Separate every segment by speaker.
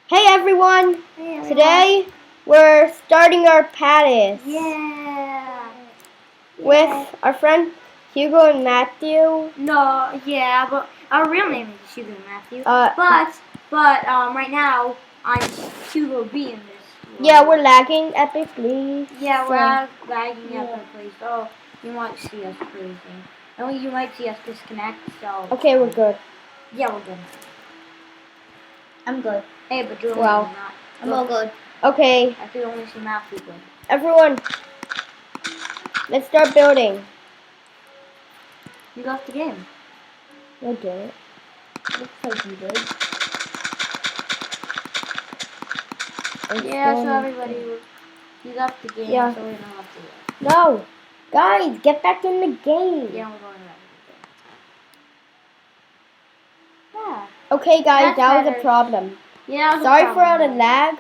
Speaker 1: Hey everyone!
Speaker 2: Hey, everyone.
Speaker 1: Today we're starting our patties
Speaker 2: Yeah.
Speaker 1: with our friend Hugo and Matthew.
Speaker 2: No, yeah, but our real name is Hugo Matthew.
Speaker 1: Uh,
Speaker 2: but right now I'm Hugo B in this.
Speaker 1: Yeah, we're lagging epically.
Speaker 2: Yeah,
Speaker 1: so-
Speaker 2: we're lagging epically, so you might see us cruising. And you might see us disconnect, so.
Speaker 1: Okay, we're good.
Speaker 2: Yeah, we're good.
Speaker 3: I'm good.
Speaker 2: Hey, but you're
Speaker 1: Wow.
Speaker 2: not.
Speaker 3: I'm all good.
Speaker 1: Okay,
Speaker 2: I could only see Matthew good.
Speaker 1: everyone, let's start building.
Speaker 2: You left the game.
Speaker 1: I did it.
Speaker 3: Looks like you did.
Speaker 2: Yeah, so everybody, you left the game,
Speaker 1: Yeah.
Speaker 2: so we don't have to do it.
Speaker 1: No! Guys, get back in the game!
Speaker 2: Yeah, we're going back to the game. Yeah.
Speaker 1: Okay guys,
Speaker 2: That's
Speaker 1: that was a
Speaker 2: better.
Speaker 1: problem.
Speaker 2: Yeah. that was a
Speaker 1: Sorry for all the
Speaker 2: problem.
Speaker 1: lag,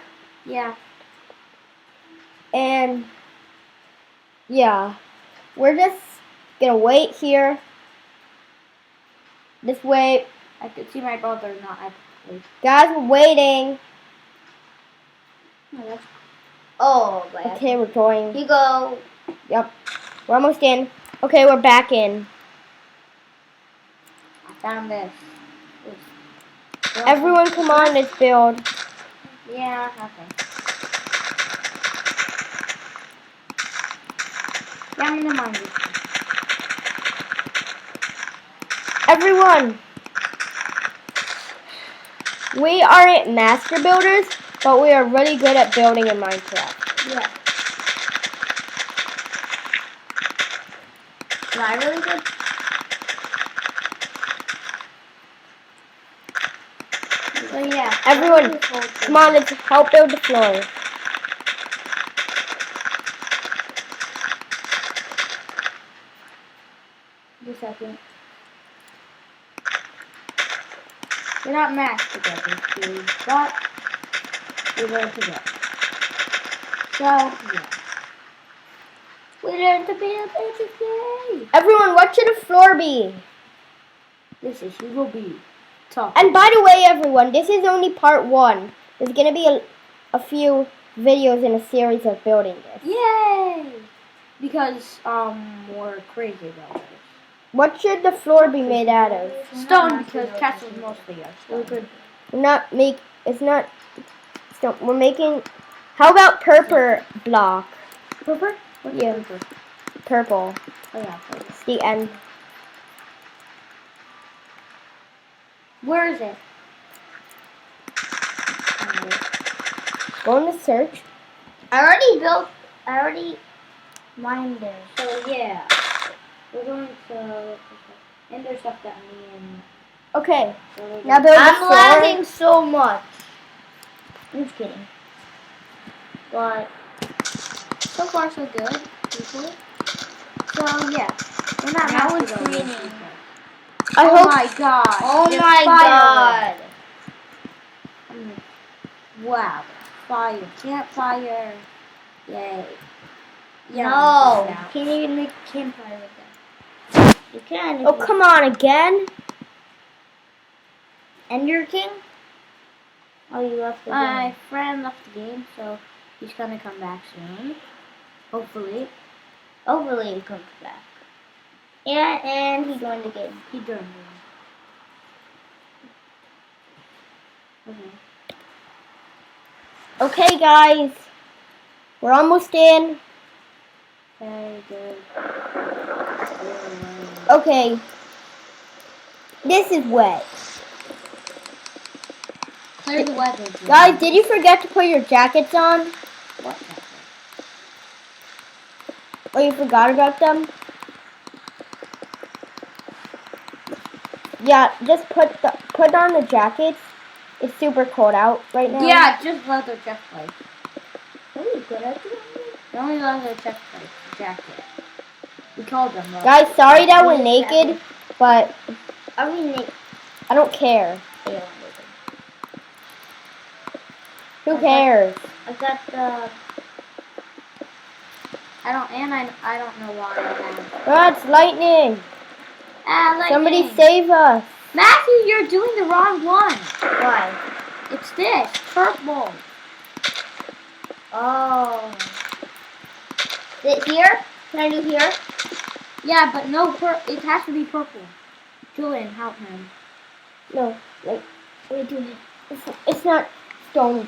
Speaker 2: Yeah.
Speaker 1: and yeah, we're just gonna wait here. This way.
Speaker 2: I could see my brother not actually.
Speaker 1: Guys, we're waiting.
Speaker 3: Oh, but
Speaker 1: Okay, we're going.
Speaker 3: Hugo.
Speaker 1: Yep. We're almost in. Okay, we're back in.
Speaker 2: I found this.
Speaker 1: Everyone come on, let's build.
Speaker 2: Yeah, okay. Yeah, I'm gonna mind this.
Speaker 1: Everyone! We aren't master builders, but we are really good at building in Minecraft.
Speaker 3: Yeah. Am I really good?
Speaker 2: So yeah.
Speaker 1: Everyone, come on, let's help build the floor.
Speaker 2: Just a second. We're not master builders, but we learned to build. So yeah. We learned to build today.
Speaker 1: Everyone, what should the floor be?
Speaker 2: This is Hugo B. Talk.
Speaker 1: And by the way, everyone, this is only part 1. There's going to be a few videos in a series of building this.
Speaker 2: Yay! Because we're crazy about this.
Speaker 1: What should the floor be made out of?
Speaker 2: Stone, because castles mostly are stone.
Speaker 1: We're not make. It's not. So we're making. How about purple block?
Speaker 2: Purple? What's
Speaker 1: Yeah.
Speaker 2: purple?
Speaker 1: Purple.
Speaker 2: Oh yeah, purple.
Speaker 1: It's the end.
Speaker 2: Where is it?
Speaker 1: Go into search.
Speaker 3: I already mined it.
Speaker 2: So yeah, we're going to. And there's stuff that me and.
Speaker 1: Okay.
Speaker 2: So
Speaker 1: Now build the
Speaker 3: I'm
Speaker 1: floor.
Speaker 3: lagging so much. I'm just kidding.
Speaker 2: But so far so good. People. So yeah, we're not
Speaker 3: Now
Speaker 2: master
Speaker 3: it's
Speaker 2: builders.
Speaker 3: raining.
Speaker 1: I
Speaker 2: Oh
Speaker 1: hope.
Speaker 2: my god!
Speaker 3: Oh
Speaker 2: there's
Speaker 3: my
Speaker 2: fire.
Speaker 3: god.
Speaker 2: Wow, fire! Campfire! Yay! Yeah,
Speaker 3: No.
Speaker 2: now.
Speaker 3: Can't even make a campfire with that. You can. if
Speaker 1: Oh,
Speaker 3: you-
Speaker 1: come on again.
Speaker 3: Ender King? Oh, you left the
Speaker 2: My
Speaker 3: game.
Speaker 2: friend left the game, so he's gonna come back soon. Hopefully.
Speaker 3: Hopefully he comes back. Yeah, and he joined the game.
Speaker 2: He joined me. Okay.
Speaker 1: Okay, guys. We're almost in.
Speaker 2: Very good.
Speaker 1: Okay. This is wet.
Speaker 2: Clear the weather.
Speaker 1: Guys, did you forget to put your jackets on?
Speaker 2: What?
Speaker 1: Or you forgot about them? Yeah, just put on the jackets. It's super cold out right now.
Speaker 2: Yeah, just leather chest plate.
Speaker 3: Oh, good idea.
Speaker 2: The only leather chest plate jacket. We called them leather.
Speaker 1: Guys, sorry that we're naked, but
Speaker 3: Are we naked?
Speaker 1: I don't care.
Speaker 3: Yeah,
Speaker 1: Who cares?
Speaker 3: I got the.
Speaker 2: I don't know why I have.
Speaker 1: Oh, it's lightning.
Speaker 2: Lightning.
Speaker 1: Somebody save us.
Speaker 2: Matthew, you're doing the wrong one.
Speaker 3: Why?
Speaker 2: It's this. purple.
Speaker 3: Oh. Is it here? Can I do here?
Speaker 2: Yeah, but no it has to be purple. Julian, help him.
Speaker 1: No, like, what are you doing? It's not stone.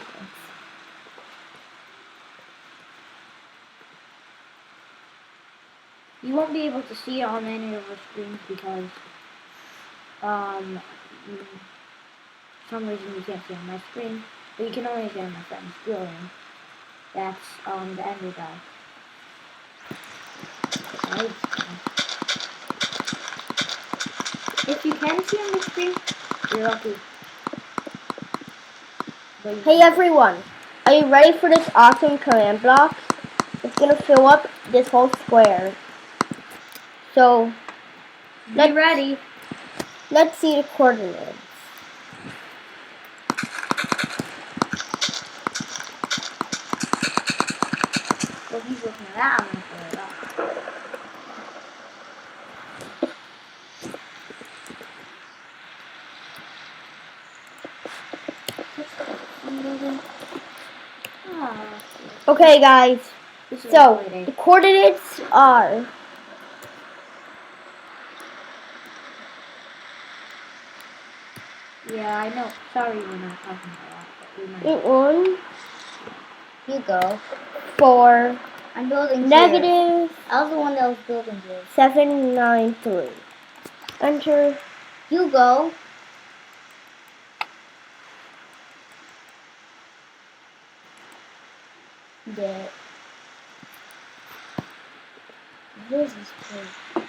Speaker 2: You won't be able to see it on any of our screens because for some reason you can't see on my screen, but you can only see on my friend's Julian. That's the ender guy. Right. If you can see on the screen, you're lucky.
Speaker 1: Hey everyone, are you ready for this awesome command block? It's gonna fill up this whole square. So,
Speaker 2: Be ready.
Speaker 1: let's see the coordinates.
Speaker 2: Well, he's looking at that. I'm gonna fill it up. Ah,
Speaker 1: Okay guys,
Speaker 2: this is
Speaker 1: so
Speaker 2: really
Speaker 1: the coordinates are
Speaker 2: yeah, I know. Sorry, we're not talking about that, but we might.
Speaker 1: 1,
Speaker 3: You go.
Speaker 1: 4,
Speaker 3: I'm building here.
Speaker 1: negative
Speaker 3: I was the one that was building here.
Speaker 1: 793. Enter.
Speaker 3: You go. Yeah. This is crazy.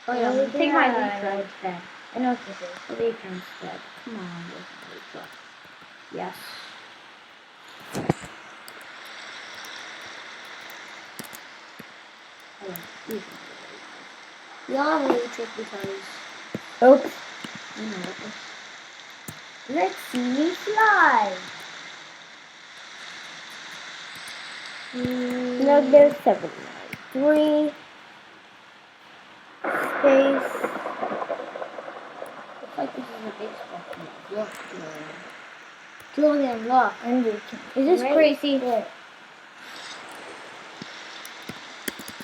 Speaker 2: Oh yeah,
Speaker 3: Oh,
Speaker 2: take my
Speaker 3: yeah.
Speaker 2: leaf instead.
Speaker 3: I know what this is.
Speaker 2: The leaf instead. Come on, leaf. Yes. Oh, we all have a leaf because
Speaker 1: Oops.
Speaker 2: you know what this.
Speaker 3: Let's see me fly.
Speaker 1: Negative 793. Space.
Speaker 2: Looks like this is a big spot. Look, Julian, look.
Speaker 3: And you can.
Speaker 2: Is this crazy?
Speaker 3: There.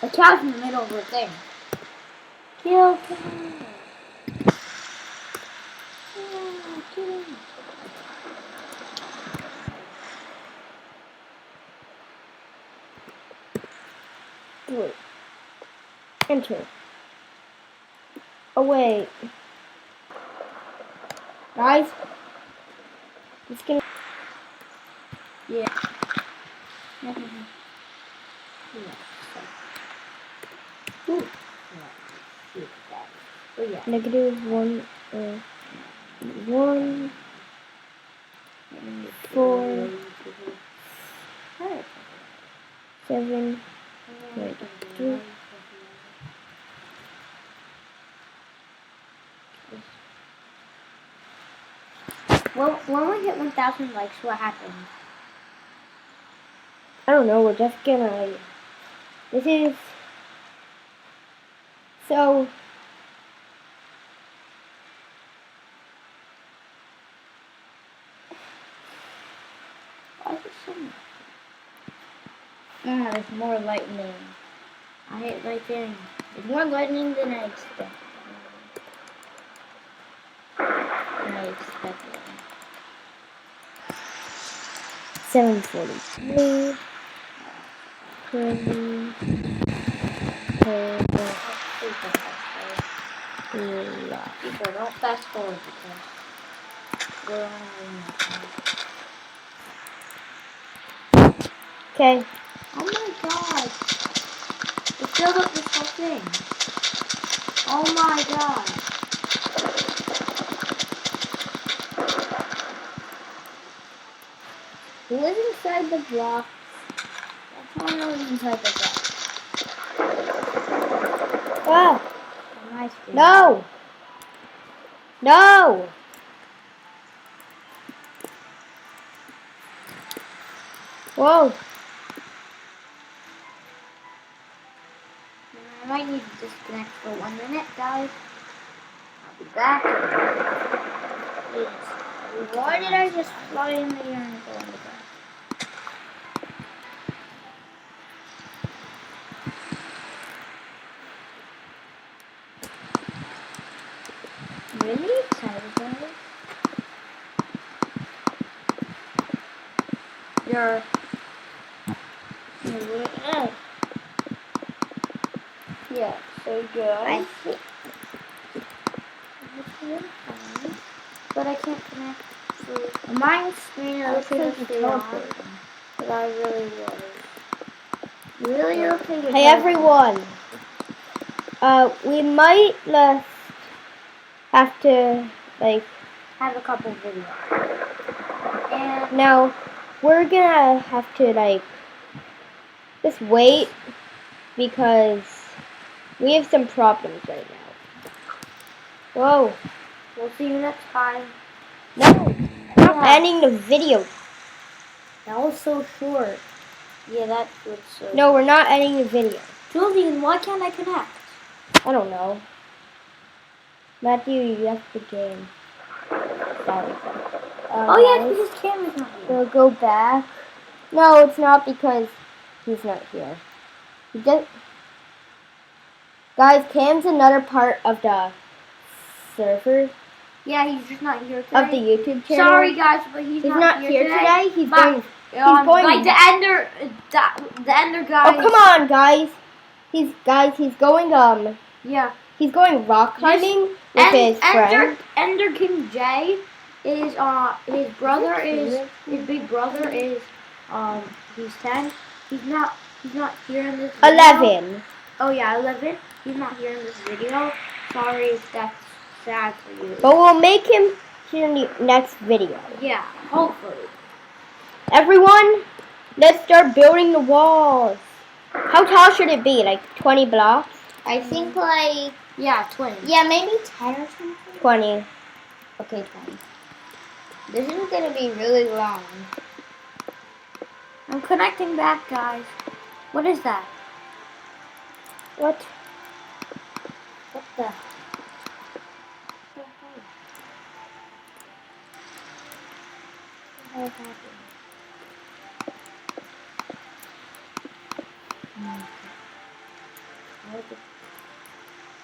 Speaker 2: A cow's in the middle of the thing.
Speaker 3: Kill.
Speaker 1: Wait. Enter. Oh wait. Guys. It's gonna.
Speaker 2: Yeah. Ooh. Oh yeah.
Speaker 1: Negative 1, 1, 4, 7, 3.
Speaker 2: Well, when we hit 1,000 likes, what happens?
Speaker 1: I don't know, we're just gonna. This is. So.
Speaker 2: Why is it so much?
Speaker 3: There's more lightning.
Speaker 2: I hit lightning.
Speaker 3: There's more lightning than I expected.
Speaker 1: 743. 20.
Speaker 2: People don't fast forward because we're only
Speaker 1: Okay.
Speaker 2: oh my god! It filled up this whole thing. Oh my god!
Speaker 3: Who is inside the block? I want to know who's inside the block.
Speaker 1: Ah!
Speaker 2: On my screen.
Speaker 1: No! No! Whoa!
Speaker 2: I might need to disconnect for 1 minute, guys. I'll be back.
Speaker 3: Please. Why did I just fly in the air and go on the ground? Really excited about it?
Speaker 2: You're
Speaker 1: Yeah, so good.
Speaker 3: I see. But I can't connect to my screen. It looks like you're teleporting. But I really was. Really look like you're
Speaker 1: Hey everyone. We might have to like
Speaker 3: have a couple videos. And
Speaker 1: now we're gonna have to like just wait because we have some problems right now. Whoa.
Speaker 3: we'll see you next time.
Speaker 1: No. Stop
Speaker 3: Yeah.
Speaker 1: ending the video.
Speaker 3: That was so short. Yeah, that was so.
Speaker 1: No, we're not ending the video.
Speaker 3: Julian, why can't I connect?
Speaker 1: I don't know. Matthew, you left the game. Sorry.
Speaker 3: Oh yeah,
Speaker 1: Guys,
Speaker 3: because his camera's not here.
Speaker 1: we'll go back. No, it's not because he's not here. He just... Guys, Cam's another part of the server
Speaker 3: Yeah, he's just not here today.
Speaker 1: of the YouTube channel.
Speaker 3: Sorry guys, but he's
Speaker 1: not here today. He's
Speaker 3: But,
Speaker 1: going. He's going.
Speaker 3: Like the ender guy.
Speaker 1: Oh come on, guys! He's going
Speaker 3: Yeah.
Speaker 1: he's going rock climbing with his friend.
Speaker 3: Ender King J is his brother is his big brother is he's 10. He's not here in this video.
Speaker 1: 11.
Speaker 3: Oh yeah, 11. He's not here in this video. Sorry if that's sad for you.
Speaker 1: But we'll make him here in the next video.
Speaker 3: Yeah, hopefully.
Speaker 1: Everyone, let's start building the walls. How tall should it be? Like 20 blocks?
Speaker 3: I think like 20.
Speaker 2: yeah, maybe 10 or something.
Speaker 1: 20.
Speaker 2: Okay, 20. This is gonna be really long.
Speaker 3: I'm connecting back, guys. What is that?
Speaker 1: What?
Speaker 3: What the? What happened?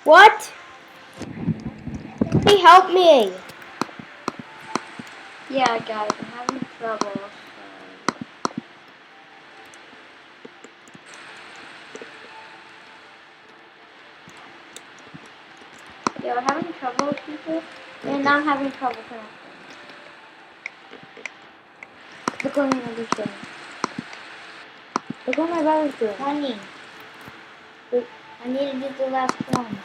Speaker 1: What? Hey, help me.
Speaker 3: Yeah, guys, I'm having trouble. So. Yeah, we're having trouble with people, and I'm having trouble connecting. Look what my brother's doing. Look what my brother's doing.
Speaker 2: 20. I need to get the last one.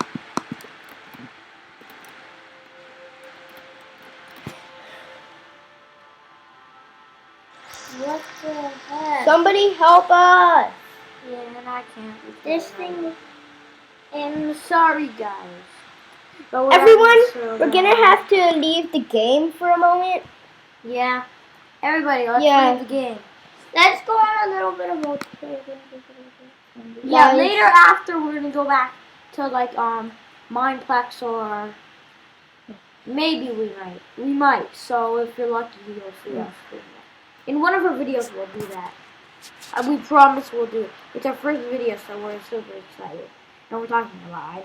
Speaker 2: What the heck?
Speaker 1: Somebody help us.
Speaker 3: Yeah, and I can't.
Speaker 2: This thing.
Speaker 3: I'm sorry, guys. But
Speaker 1: Everyone, we're gonna have to leave the game for a moment.
Speaker 3: Yeah. Everybody, let's
Speaker 1: Yeah.
Speaker 3: leave the game.
Speaker 2: Let's go on a little bit of multiplayer.
Speaker 3: Yeah,
Speaker 1: Guys.
Speaker 3: later after we're gonna go back to like Mineplex or maybe we might. So if you're lucky, you'll see us doing that. In one of our videos, we'll do that. We promise we'll do it. It's our first video, so we're super excited. And we're talking a lot.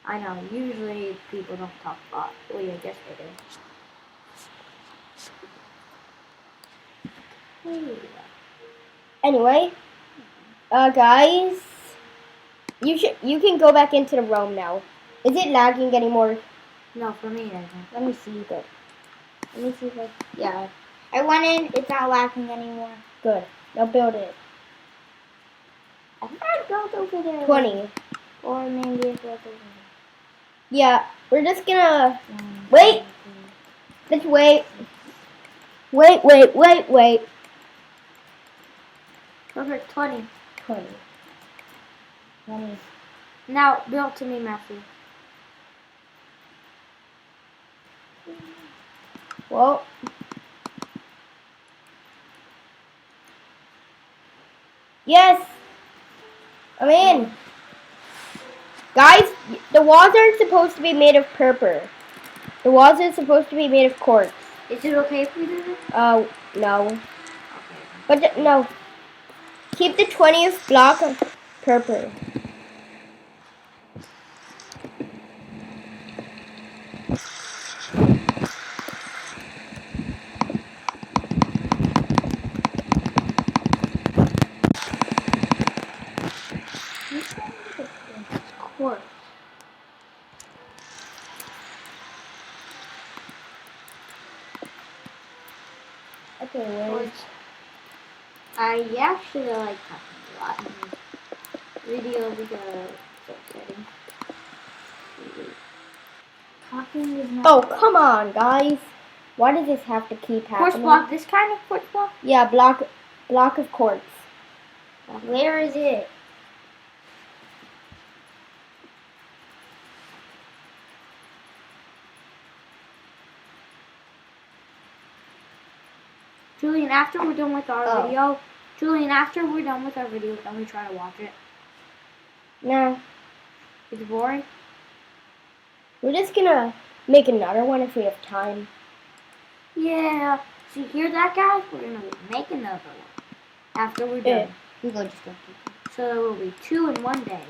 Speaker 3: I know. Usually people don't talk a lot. Well, yeah, I guess they do.
Speaker 1: Anyway, guys, you can go back into the room now. Is it lagging anymore?
Speaker 3: No, for me, it isn't.
Speaker 1: Let me see. Good. Let me see if yeah,
Speaker 2: I went in. It's not lacking anymore.
Speaker 1: good. Now build it.
Speaker 2: I think I built over there.
Speaker 1: 20.
Speaker 2: Or maybe it's over there.
Speaker 1: Yeah, we're just gonna wait. Just wait. Wait.
Speaker 3: Perfect, 20.
Speaker 1: 20. 20.
Speaker 3: Now, build to me, Matthew.
Speaker 1: Well, yes, I'm in. Guys, the walls aren't supposed to be made of purple. The walls are supposed to be made of quartz.
Speaker 3: Is it okay if we do this?
Speaker 1: No.
Speaker 3: Okay.
Speaker 1: But no. Keep the 20th block of purple.
Speaker 3: Of course.
Speaker 1: Okay, where is...
Speaker 3: I actually like talking a lot in this video because it's upsetting. Talking is not.
Speaker 1: Oh, come on, guys. Why does this have to keep
Speaker 3: Quartz
Speaker 1: happening?
Speaker 3: block. This kind of quartz block.
Speaker 1: Yeah, block of quartz.
Speaker 2: Where is it?
Speaker 3: Julian, after we're done with our
Speaker 1: Oh.
Speaker 3: video, can we try to watch it?
Speaker 1: Nah,
Speaker 3: It's boring.
Speaker 1: we're just gonna make another one if we have time.
Speaker 3: Yeah. So you hear that, guys? We're gonna make another one after we're done.
Speaker 2: We go just like
Speaker 3: So there will be 2 in one day.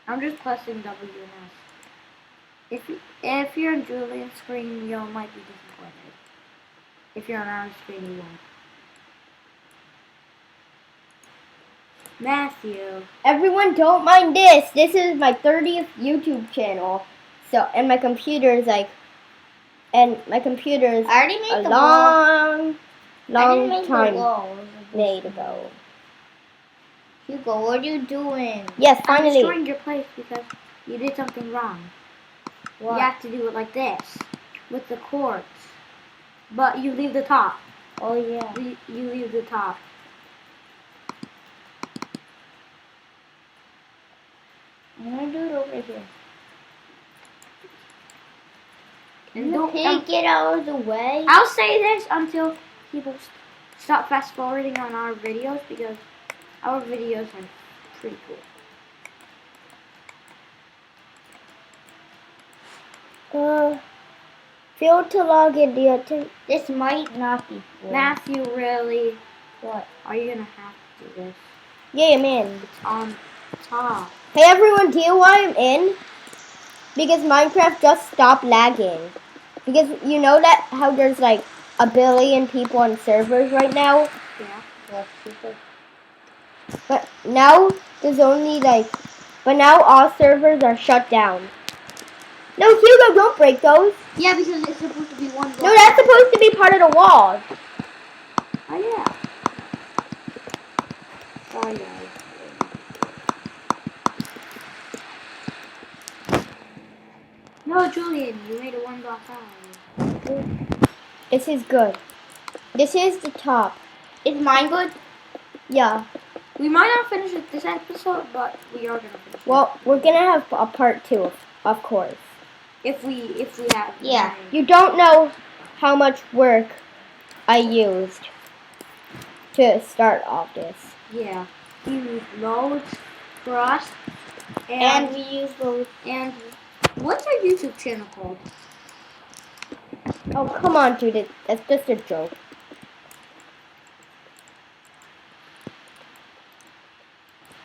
Speaker 3: I'm just pressing W and S. If you're on Julian's screen, you might be disappointed. If you're on our screen, you won't. Matthew.
Speaker 1: Everyone, don't mind this. This is my 30th YouTube channel. So, and my computer is
Speaker 2: I already made
Speaker 1: a
Speaker 2: the wall.
Speaker 1: long
Speaker 2: I didn't make
Speaker 1: time
Speaker 2: the wall.
Speaker 1: made ago.
Speaker 2: Hugo, what are you doing?
Speaker 1: Yes,
Speaker 3: I'm
Speaker 1: finally.
Speaker 3: destroying your place because you did something wrong.
Speaker 2: What?
Speaker 3: You have to do it like this with the cords, but you leave the top.
Speaker 2: Oh yeah.
Speaker 3: You leave the top.
Speaker 2: I'm gonna do it over here.
Speaker 3: And don't
Speaker 2: Take it out of the way.
Speaker 3: I'll say this until people stop fast forwarding on our videos because our videos are pretty cool.
Speaker 1: Failed to log in the attempt.
Speaker 2: This might not be full.
Speaker 3: Matthew, really?
Speaker 2: What?
Speaker 3: Are you gonna have to do this?
Speaker 1: Yeah, I'm in.
Speaker 3: It's on top.
Speaker 1: Hey everyone, do you know why I'm in? Because Minecraft just stopped lagging. Because you know that how there's like 1 billion people on servers right now?
Speaker 3: Yeah.
Speaker 2: That's super.
Speaker 1: But now there's only but now all servers are shut down. No, Hugo, don't break those.
Speaker 3: Yeah, because it's supposed to be one.
Speaker 1: No, that's supposed to be part of the wall.
Speaker 3: Oh yeah. Sorry guys. No, Julian, you made it 1 block out.
Speaker 1: This is good. This is the top.
Speaker 2: Is mine good?
Speaker 1: Yeah.
Speaker 3: We might not finish it this episode, but we are gonna finish
Speaker 1: Well, we're gonna have a part 2, of course.
Speaker 3: it. If we have
Speaker 2: Yeah.
Speaker 3: time.
Speaker 1: You don't know how much work I used to start off this.
Speaker 3: Yeah. We used loads for us.
Speaker 2: And we use those.
Speaker 3: And what's our YouTube channel called?
Speaker 1: Oh, come on, dude. That's just a joke.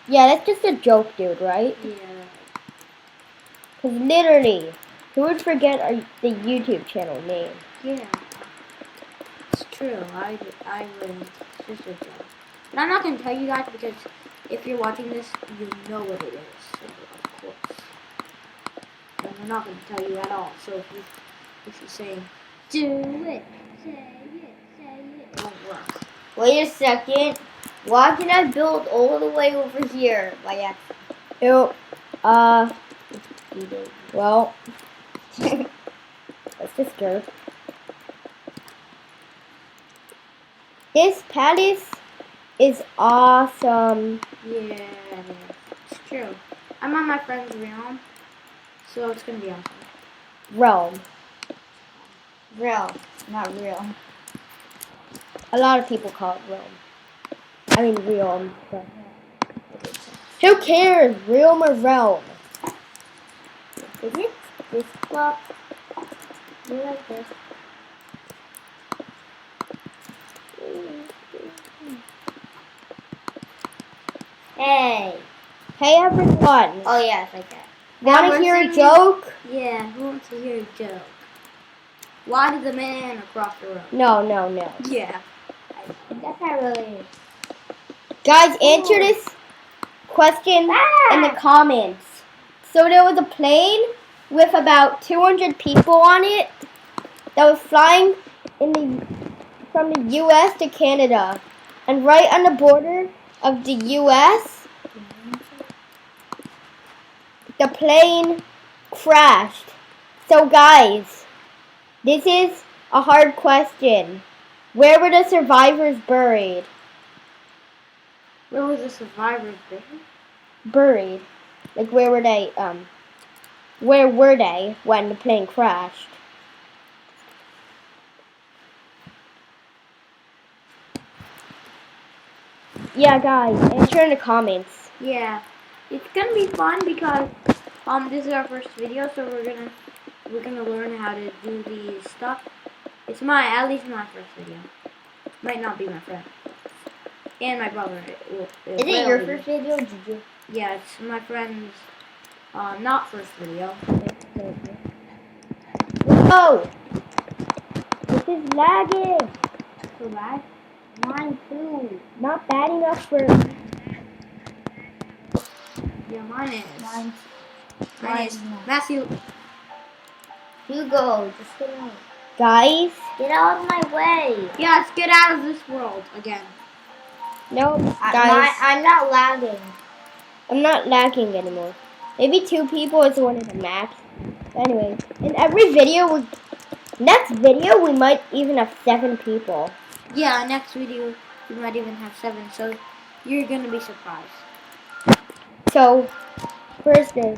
Speaker 1: Yeah, that's just a joke, dude, right?
Speaker 3: Yeah.
Speaker 1: Because literally, who would forget the YouTube channel name?
Speaker 3: Yeah. It's true. I would. It's just a joke. But I'm not gonna tell you guys because if you're watching this, you know what it is. So, of course. And we're not gonna tell you at all. So if you're saying, do it, say it won't work.
Speaker 2: Wait a second. Why can I build all the way over here by accident?
Speaker 1: Ew. Well, that's just dirt. This palace is awesome.
Speaker 3: Yeah, it's true. I'm on my friend's realm, so it's gonna be awesome.
Speaker 1: Realm.
Speaker 2: Real, not real.
Speaker 1: A lot of people call it realm. I mean realm. But who cares? Realm or realm?
Speaker 2: Is it this block? You like this? Hey.
Speaker 1: Hey everyone.
Speaker 2: Oh yes, like that.
Speaker 1: Want to hear a joke?
Speaker 3: Yeah, who wants to hear a joke? Why did the man across the road?
Speaker 1: No.
Speaker 3: Yeah.
Speaker 2: That's not really.
Speaker 1: Guys, answer this question in the comments. So there was a plane with about 200 people on it that was flying from the U.S. to Canada. And right on the border of the U.S., the plane crashed. So guys, this is a hard question. Where were the survivors buried?
Speaker 3: Where was the survivors buried?
Speaker 1: Buried. Like where were they when the plane crashed? Yeah guys, answer in the comments.
Speaker 3: Yeah. It's gonna be fun because this is our first video, so we're gonna learn how to do these stuff. It's at least my first video. Might not be my friend. And my brother.
Speaker 2: Is it your first video, Juju?
Speaker 3: Yeah, it's my friend's not first video.
Speaker 1: Whoa! This is lagging.
Speaker 2: So bad? Mine too.
Speaker 1: Not bad enough for...
Speaker 3: Yeah, mine is.
Speaker 2: Mine
Speaker 3: Mine is. Matthew.
Speaker 2: Hugo, just get out.
Speaker 1: Guys?
Speaker 2: Get out of my way.
Speaker 3: Yeah, let's get out of this world again.
Speaker 1: No, guys.
Speaker 2: I'm not lagging.
Speaker 1: I'm not lagging anymore. Maybe 2 people is one of the max. Anyway, in every video, next video we might even have 7 people.
Speaker 3: Yeah, next video we might even have 7, so you're gonna be surprised.
Speaker 1: So, first is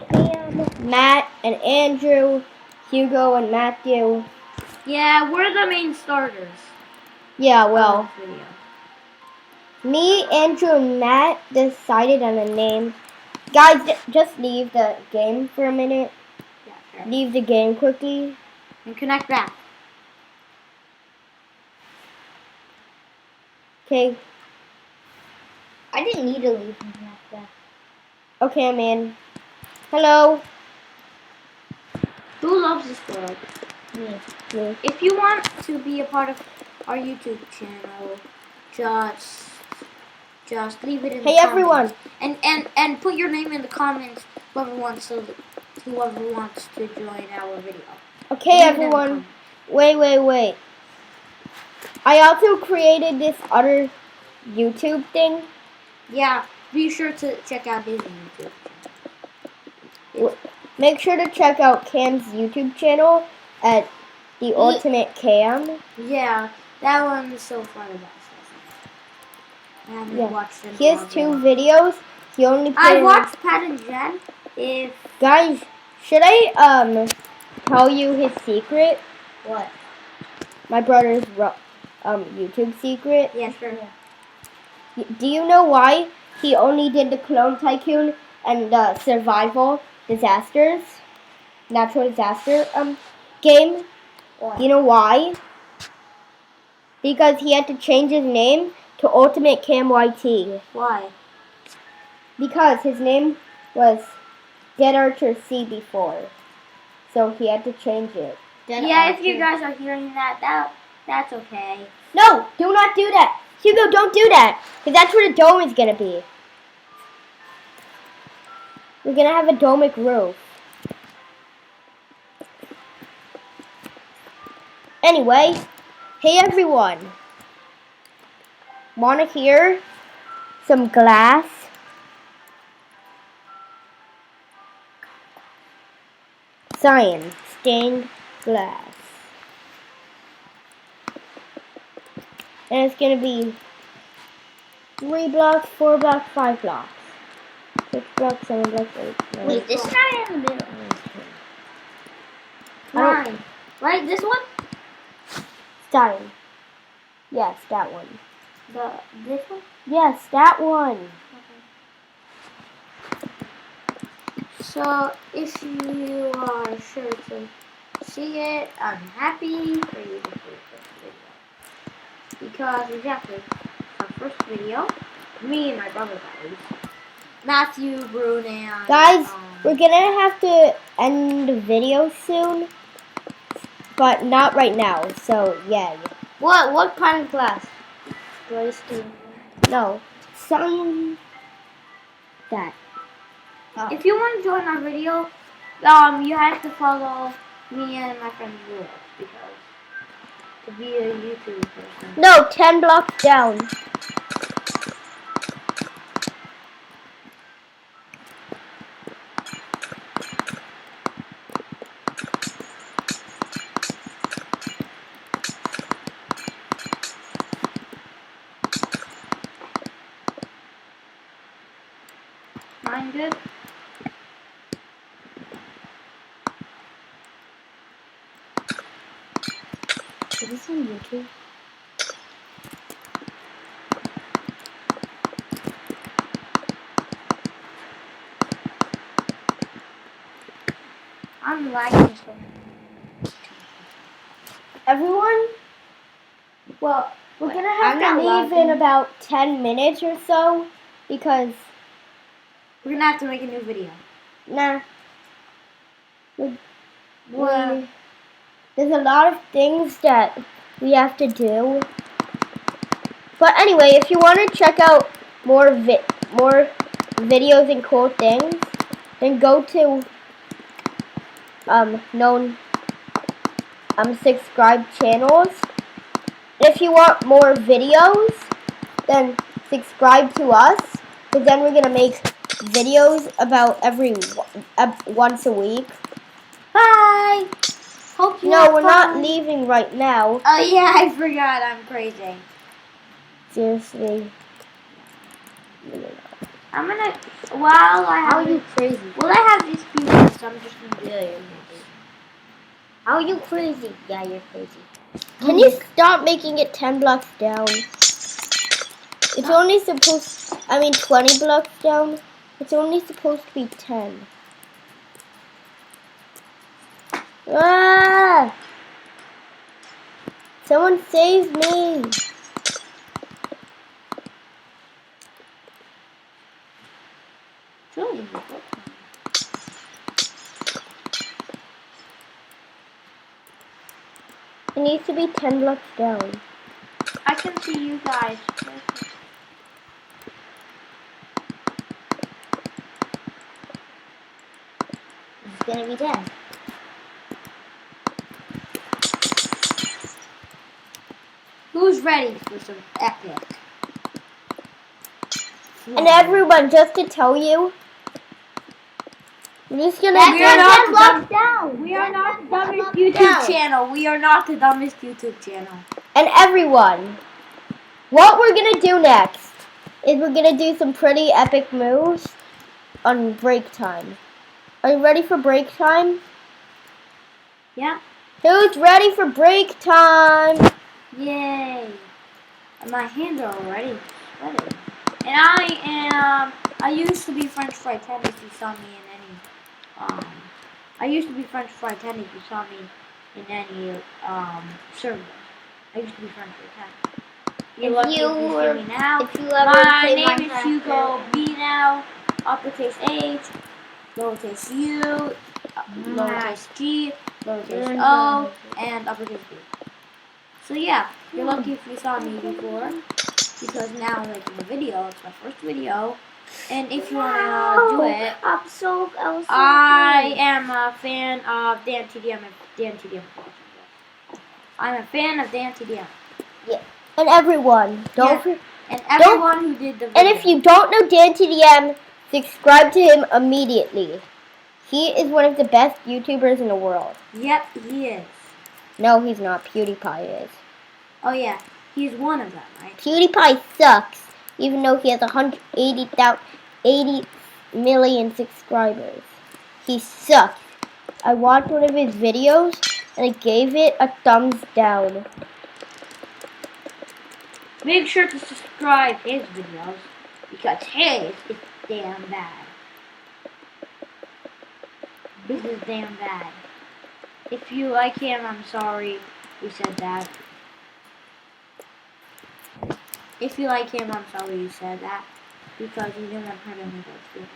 Speaker 1: Cam, Matt, and Andrew, Hugo, and Matthew.
Speaker 3: Yeah, we're the main starters.
Speaker 1: Yeah,
Speaker 3: of
Speaker 1: well,
Speaker 3: this video.
Speaker 1: me, Andrew, and Matt decided on a name. Guys, just leave the game for a minute.
Speaker 3: Yeah, sure.
Speaker 1: Leave the game quickly.
Speaker 3: And connect back.
Speaker 1: Okay.
Speaker 2: I didn't need to leave him like that.
Speaker 1: Okay, I'm in. Hello.
Speaker 3: Who loves this world?
Speaker 2: Me.
Speaker 1: Me.
Speaker 3: If you want to be a part of our YouTube channel, just leave it in the
Speaker 1: Hey
Speaker 3: comments.
Speaker 1: everyone.
Speaker 3: And put your name in the comments, whoever wants to join our video.
Speaker 1: Okay,
Speaker 3: Leave it in the
Speaker 1: everyone.
Speaker 3: comments.
Speaker 1: Wait. I also created this other YouTube thing.
Speaker 3: Yeah, be sure to check out his YouTube channel.
Speaker 1: Make sure to check out Cam's YouTube channel at The Ultimate Cam.
Speaker 3: Yeah, that one is so fun about stuff. I haven't watched it.
Speaker 1: He has 2 videos. He only
Speaker 3: I
Speaker 1: plays...
Speaker 3: watched Pat and Jen. If
Speaker 1: Guys, should I tell you his secret?
Speaker 2: What?
Speaker 1: My brother's YouTube secret.
Speaker 3: yeah, sure.
Speaker 1: Do you know why he only did the Clone Tycoon and the Survival Disasters? Natural Disaster game?
Speaker 2: What?
Speaker 1: Do you know why? Because he had to change his name to Ultimate Cam YT.
Speaker 3: Why?
Speaker 1: Because his name was Dead Archer C before. So he had to change it.
Speaker 3: Yeah, if you guys are hearing that's okay.
Speaker 1: No, do not do that. Hugo, don't do that. Because that's where the dome is going to be. We're going to have a domic roof. Anyway, hey everyone. Want to hear some glass? Science, stained glass. And it's going to be 3 blocks, 4 blocks, 5 blocks. 6 blocks, 7 blocks, 8 blocks.
Speaker 2: Wait, this guy in the middle.
Speaker 3: Mine. Right, this one?
Speaker 1: Stein. Yes, that one.
Speaker 3: This one?
Speaker 1: Yes, that one.
Speaker 3: So if you are sure to see it, I'm happy for you to see this video. Because exactly, it's our first video. Me and my brother, guys. Matthew, Brune, and
Speaker 1: Guys, we're gonna have to end the video soon, but not right now. So yeah.
Speaker 3: what kind of class? Grade student.
Speaker 1: No, science. That.
Speaker 3: If you want to join our video, you have to follow me and my friend Lewis because to be a YouTube person.
Speaker 1: No, 10 blocks down.
Speaker 3: Mine good?
Speaker 1: Is this on YouTube?
Speaker 3: I'm lagging so much.
Speaker 1: Everyone,
Speaker 3: Well,
Speaker 1: we're
Speaker 3: wait,
Speaker 1: gonna have
Speaker 3: I'm
Speaker 1: to
Speaker 3: not
Speaker 1: leave
Speaker 3: lagging.
Speaker 1: in about 10 minutes or so because,
Speaker 3: We're gonna have to make a new video.
Speaker 1: nah.
Speaker 3: Well,
Speaker 1: There's a lot of things that we have to do. But anyway, if you want to check out more videos and cool things, then go to known subscribe channels. And if you want more videos, then subscribe to us, because then we're gonna make videos about once a week.
Speaker 3: bye. Hope you
Speaker 1: No,
Speaker 3: have
Speaker 1: we're not
Speaker 3: fun.
Speaker 1: leaving right now.
Speaker 3: Oh yeah, I forgot. I'm crazy.
Speaker 1: Seriously.
Speaker 3: I'm gonna. While I have.
Speaker 1: How are you crazy?
Speaker 3: Well, I have these few minutes. I'm just gonna do it.
Speaker 1: How are you crazy? Yeah, you're crazy. Can you stop making it 10 blocks down? It's only supposed, 20 blocks down. It's only supposed to be 10. Ah! Someone save me!
Speaker 3: Really?
Speaker 1: It needs to be 10 blocks down.
Speaker 3: I can see you guys.
Speaker 1: It's gonna be 10.
Speaker 3: Who's ready for some epic?
Speaker 1: And everyone, just to tell you, we're just gonna
Speaker 3: We are not the dumbest
Speaker 1: down.
Speaker 3: We are not the dumbest YouTube channel. We are not the dumbest YouTube channel.
Speaker 1: And everyone, what we're gonna do next is we're gonna do some pretty epic moves on break time. Are you ready for break time?
Speaker 3: Yeah.
Speaker 1: Who's ready for break time?
Speaker 3: Yay. My hands are already sweating. And I used to be French Fry 10 if you saw me in any, I used to be French Fry 10 if you saw me in any, server. I used to be French Fry 10. You're lucky if you see me now.
Speaker 1: If you ever
Speaker 3: My
Speaker 1: play
Speaker 3: name is
Speaker 1: Minecraft,
Speaker 3: Hugo B now, uppercase H, lowercase U, lowercase G, lowercase O, and uppercase B. So yeah, you're lucky if you saw me before, because now I'm making a video. It's my first video, and if you wanna do it, I am a fan of Dan TDM and Dan TDM. I'm a fan of Dan TDM.
Speaker 1: And everyone,
Speaker 3: And everyone who did the video.
Speaker 1: And if you don't know Dan TDM, subscribe to him immediately. He is one of the best YouTubers in the world.
Speaker 3: Yep, he is.
Speaker 1: No, he's not. PewDiePie is.
Speaker 3: Oh yeah, he's one of them, right?
Speaker 1: PewDiePie sucks, even though he has 80 million subscribers. He sucks. I watched one of his videos, and I gave it a thumbs down.
Speaker 3: Make sure to subscribe his videos, because his is damn bad. This is damn bad. If you like him, I'm sorry you said that. If you like him, I'm sorry you said that. Because he didn't hurt anybody's feelings.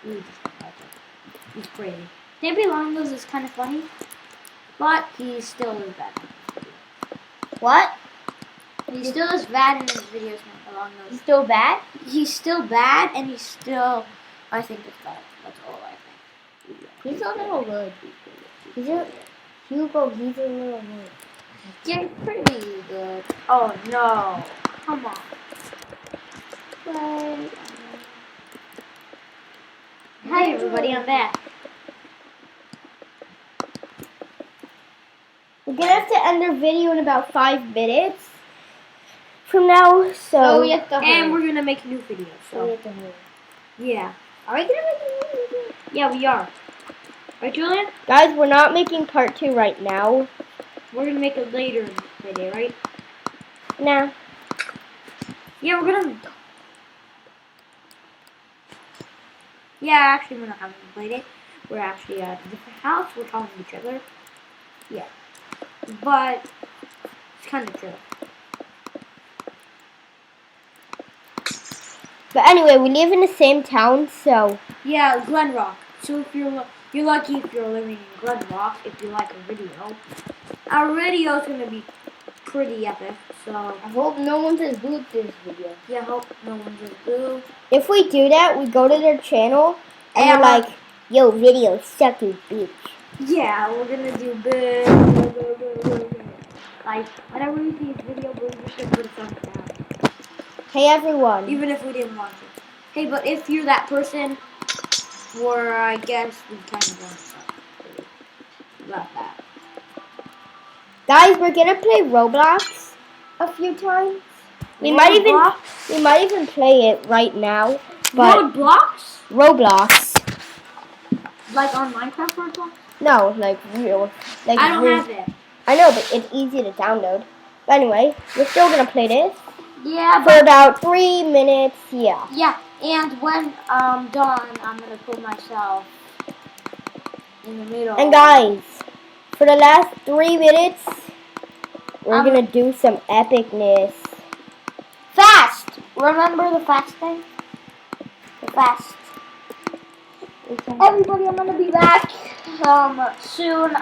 Speaker 3: Really just like it. He's crazy. David Longos is kind of funny, but he still is bad.
Speaker 1: What?
Speaker 3: He still is bad in his videos along
Speaker 1: He's
Speaker 3: those.
Speaker 1: still bad?
Speaker 3: He's still bad, and he's still, I think it's bad. That's all I think.
Speaker 1: He's a little good. He's a Hugo. He's a little good.
Speaker 3: Yeah, he's pretty good. Oh no! Come on. Wait. Hi everybody, I'm back.
Speaker 1: We're gonna have to end our video in about 5 minutes from now. So
Speaker 2: we have to
Speaker 3: And
Speaker 2: hurry.
Speaker 3: we're gonna make a new video.
Speaker 2: So we
Speaker 3: So
Speaker 2: have to hurry.
Speaker 3: yeah,
Speaker 2: Are we gonna make a new video?
Speaker 3: yeah, we are. Right, Julian?
Speaker 1: guys, we're not making part 2 right now.
Speaker 3: We're gonna make it later in the day, right?
Speaker 1: Nah.
Speaker 3: Yeah, we're gonna. Yeah, actually, we're not having played it. We're actually at a different house. We're talking to each other. Yeah, but it's kind of true.
Speaker 1: But anyway, we live in the same town, so
Speaker 3: Yeah, Glen Rock. So if you're lucky if you're living in Glen Rock. If you like a video, our video is gonna be pretty epic. So
Speaker 2: I hope no one says boo to this video.
Speaker 3: yeah, hope no one just boo.
Speaker 1: if we do that, we go to their channel and
Speaker 3: And
Speaker 1: we're like, yo, video suck, you bitch.
Speaker 3: Yeah, we're gonna do boo. Like whenever we see this video, we should put a thumbs down.
Speaker 1: Hey everyone.
Speaker 3: Even if we didn't want to. Hey, but if you're that person, or I guess we kind of want something about that.
Speaker 1: Guys, we're gonna play Roblox a few times. We might even play it right now. But
Speaker 3: Roadblocks?
Speaker 1: Roblox.
Speaker 3: Like on Minecraft Roblox?
Speaker 1: No, like real. Like
Speaker 3: I don't
Speaker 1: real.
Speaker 3: have it.
Speaker 1: I know, but it's easy to download. But anyway, we're still gonna play this
Speaker 3: Yeah,
Speaker 1: for about 3 minutes. Yeah.
Speaker 3: yeah, and when I'm done, I'm gonna put myself in the middle.
Speaker 1: And guys, for the last 3 minutes, we're gonna do some epicness.
Speaker 3: Fast! Remember the fast thing? The fast. Everybody, I'm gonna be back soon.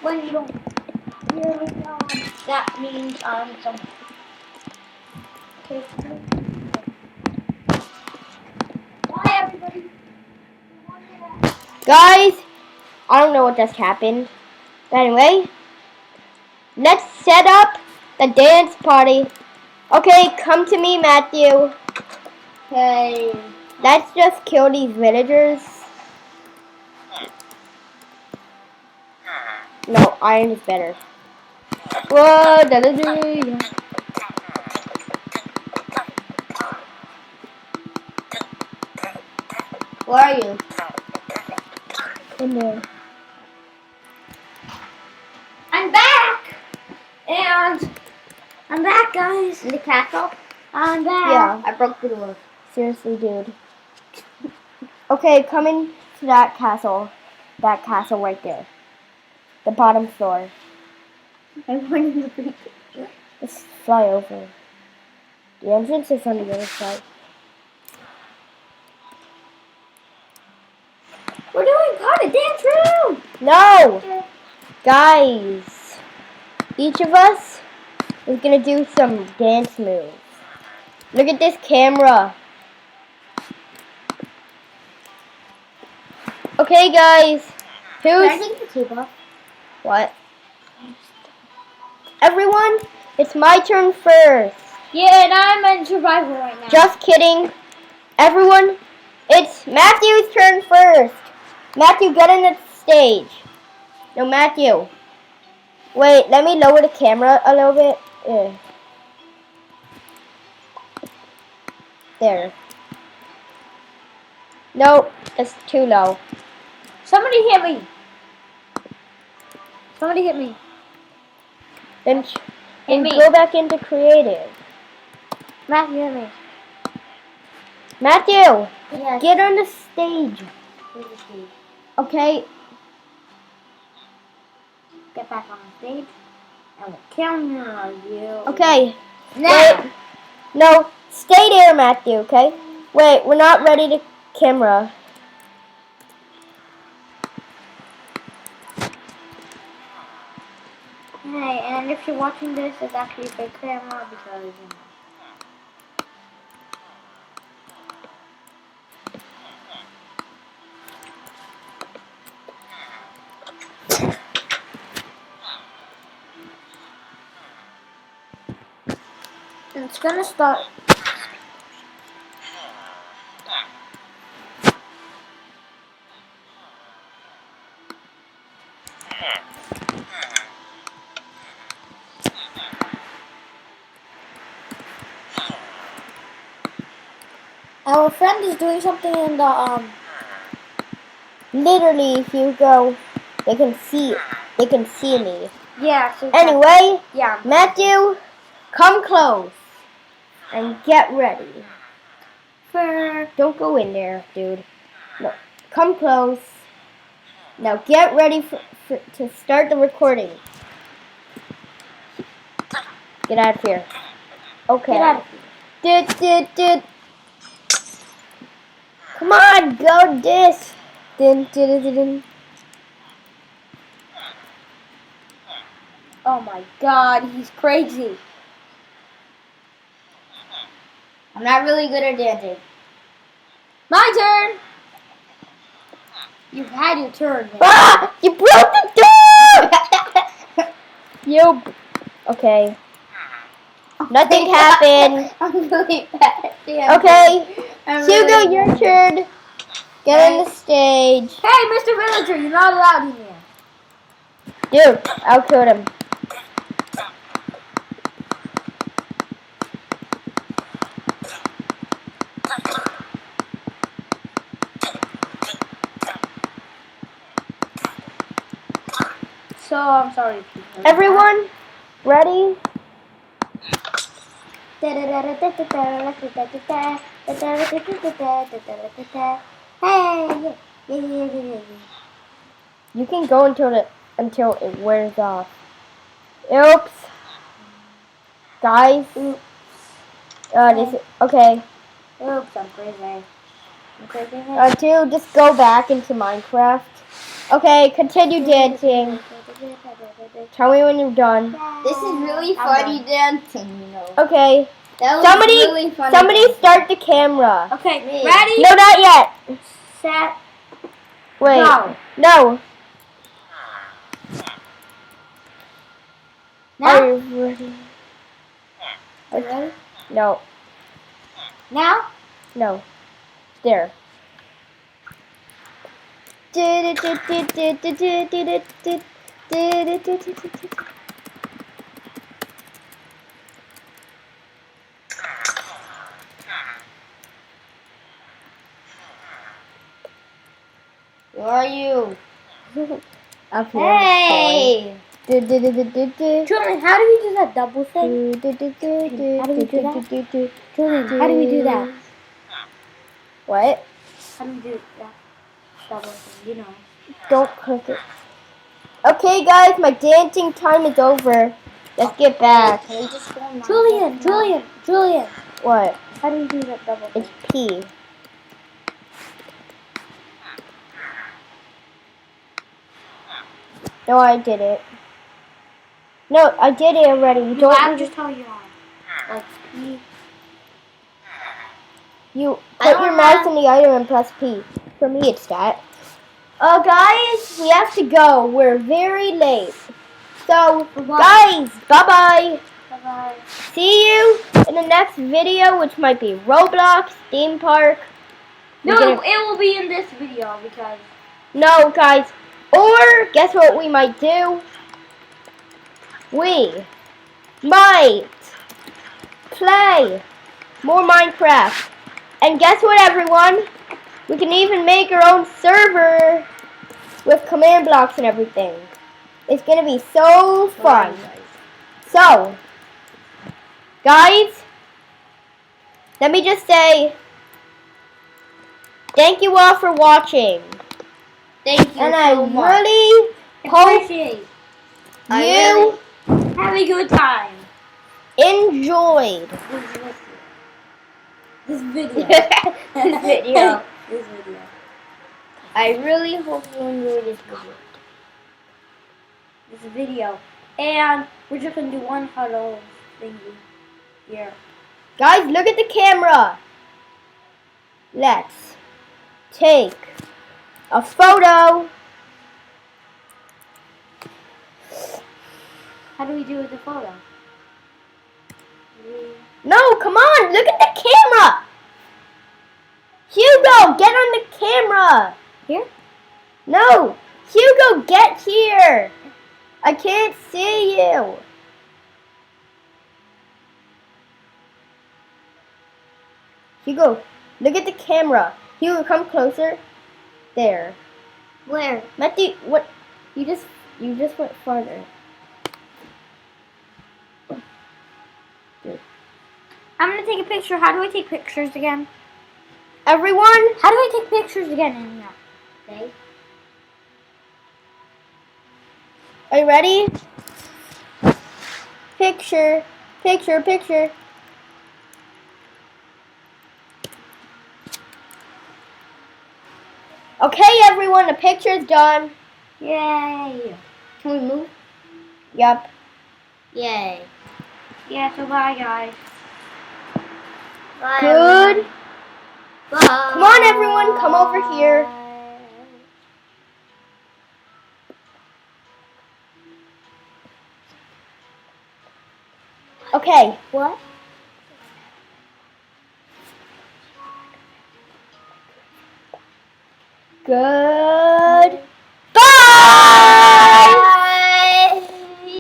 Speaker 3: When you don't hear me, that means I'm somewhere. Okay. Bye, everybody.
Speaker 1: Guys, I don't know what just happened. But anyway, let's set up the dance party. Okay, come to me, Matthew.
Speaker 2: Okay.
Speaker 1: Let's just kill these villagers. No, iron is better. Whoa, da-da-da.
Speaker 2: Where are you?
Speaker 1: In there.
Speaker 3: I'm back! And I'm back, guys.
Speaker 2: In the castle?
Speaker 3: I'm back.
Speaker 1: Yeah.
Speaker 2: I broke the door.
Speaker 1: Seriously, dude. Okay, come into that castle. That castle right there. The bottom floor.
Speaker 2: I wanted to break it.
Speaker 1: Let's fly over. The entrance is on the other side.
Speaker 3: We're doing part of dance room.
Speaker 1: No! Guys, each of us is gonna do some dance moves. Look at this camera. Okay, guys.
Speaker 2: Can I
Speaker 1: Who's...
Speaker 2: take the tape off?
Speaker 1: What? Everyone, it's my turn first.
Speaker 3: Yeah, and I'm in survival right now.
Speaker 1: Just kidding. Everyone, it's Matthew's turn first. Matthew, get in the stage. No, Matthew. Wait, let me lower the camera a little bit. There. Nope, that's too low.
Speaker 3: Somebody hit me. Somebody hit me.
Speaker 1: Then,
Speaker 3: Hit me.
Speaker 1: go back into creative.
Speaker 3: Matthew hit me.
Speaker 1: Matthew,
Speaker 2: Yes.
Speaker 1: get on the stage.
Speaker 2: Where's the stage?
Speaker 1: Okay,
Speaker 3: get back on the stage, and we'll camera you.
Speaker 1: Okay.
Speaker 3: Now.
Speaker 1: Wait. No, stay there, Matthew, okay? Wait, we're not ready to camera.
Speaker 3: Hey, and if you're watching this, it's actually a fake camera because, you know. It's gonna start. Our friend is doing something in the
Speaker 1: Literally, if you go, they can see me.
Speaker 3: Yeah. So
Speaker 1: Anyway,
Speaker 3: yeah.
Speaker 1: Matthew, come close and get ready. Don't go in there, dude. No, come close. Now get ready to start the recording. Get out of here. Okay.
Speaker 3: Get out of here.
Speaker 1: Did. Come on, go this. Din.
Speaker 3: Oh my God, he's crazy.
Speaker 1: I'm not really good at dancing.
Speaker 3: My turn. You had your turn. Man.
Speaker 1: Ah! You broke the door! Okay. Nothing happened.
Speaker 3: I'm really bad. Yeah,
Speaker 1: Okay.
Speaker 3: I'm
Speaker 1: Hugo,
Speaker 3: really
Speaker 1: your
Speaker 3: bad.
Speaker 1: turn. Get on the stage.
Speaker 3: Hey, Mr. Villager, you're not allowed in here.
Speaker 1: Dude, I'll kill him.
Speaker 3: So, I'm sorry. People.
Speaker 1: Everyone, ready?
Speaker 3: Hey, yeah.
Speaker 1: You can go until it wears off. Oops. Guys. Okay.
Speaker 3: Oops, I'm crazy.
Speaker 1: Two, just go back into Minecraft. Okay, continue dancing. Tell me when you're done.
Speaker 2: This is really funny dancing, you know.
Speaker 1: Okay.
Speaker 2: That was really funny.
Speaker 1: Somebody start the camera.
Speaker 3: Okay,
Speaker 2: Me.
Speaker 3: ready?
Speaker 1: No, not yet.
Speaker 3: Set.
Speaker 1: Wait.
Speaker 3: Go.
Speaker 1: No.
Speaker 3: Now?
Speaker 1: Are you ready?
Speaker 3: Are you ready?
Speaker 1: No.
Speaker 3: Now?
Speaker 1: No. There.
Speaker 2: Where are you?
Speaker 1: Up here.
Speaker 2: Hey!
Speaker 3: Julian, how do we do that double thing? How do we do that? Julian, how do we do that?
Speaker 1: What?
Speaker 3: How do we do that double thing? You know.
Speaker 1: Don't click it. Okay, guys, my dancing time is over. Let's get back.
Speaker 2: Can we just go on
Speaker 3: Julian.
Speaker 1: What?
Speaker 3: How do we do that double thing?
Speaker 1: It's P. No, I did it. No, I did it already. You
Speaker 3: I'll
Speaker 1: don't.
Speaker 3: just tell you on. Like P.
Speaker 1: You
Speaker 2: I
Speaker 1: put your
Speaker 2: don't
Speaker 1: mouse
Speaker 2: have-
Speaker 1: on the item and press P. For me, it's that. Guys, we have to go. We're very late. So, guys, bye-bye.
Speaker 3: Bye-bye.
Speaker 1: See you in the next video, which might be Roblox, theme park.
Speaker 3: No,
Speaker 1: We're gonna-
Speaker 3: it will be in this video because
Speaker 1: No, guys. Or, guess what we might do? We might play more Minecraft. And guess what, everyone? We can even make our own server with command blocks and everything. It's going to be so fun. So, guys, let me just say thank you all for watching.
Speaker 2: Thank you
Speaker 1: And
Speaker 2: so
Speaker 1: I
Speaker 2: much.
Speaker 1: really hope
Speaker 3: appreciate.
Speaker 1: you
Speaker 3: Have a good time.
Speaker 1: enjoyed
Speaker 3: This video.
Speaker 1: this video.
Speaker 3: This video.
Speaker 1: I really hope you enjoyed this video.
Speaker 3: This video. And we're just gonna do one huddle thingy here.
Speaker 1: Guys, look at the camera. Let's take a photo.
Speaker 3: How do we do with the photo?
Speaker 1: No, come on, look at the camera. Hugo, get on the camera.
Speaker 3: Here?
Speaker 1: No, Hugo, get here. I can't see you. Hugo, look at the camera. Hugo, come closer. There.
Speaker 3: Where?
Speaker 1: Matthew, what? You just went farther.
Speaker 3: I'm gonna take a picture. How do I take pictures again?
Speaker 1: Everyone,
Speaker 3: How do I take pictures again in here? Okay.
Speaker 1: are you ready? Picture, picture, picture. Okay, everyone, the picture's done.
Speaker 3: Yay!
Speaker 1: Can we move? Yup.
Speaker 3: Yay! Yeah. So bye, guys. Bye.
Speaker 1: Good.
Speaker 3: Everyone. Bye.
Speaker 1: Come on, everyone, come over here. Okay.
Speaker 3: What?
Speaker 1: Good.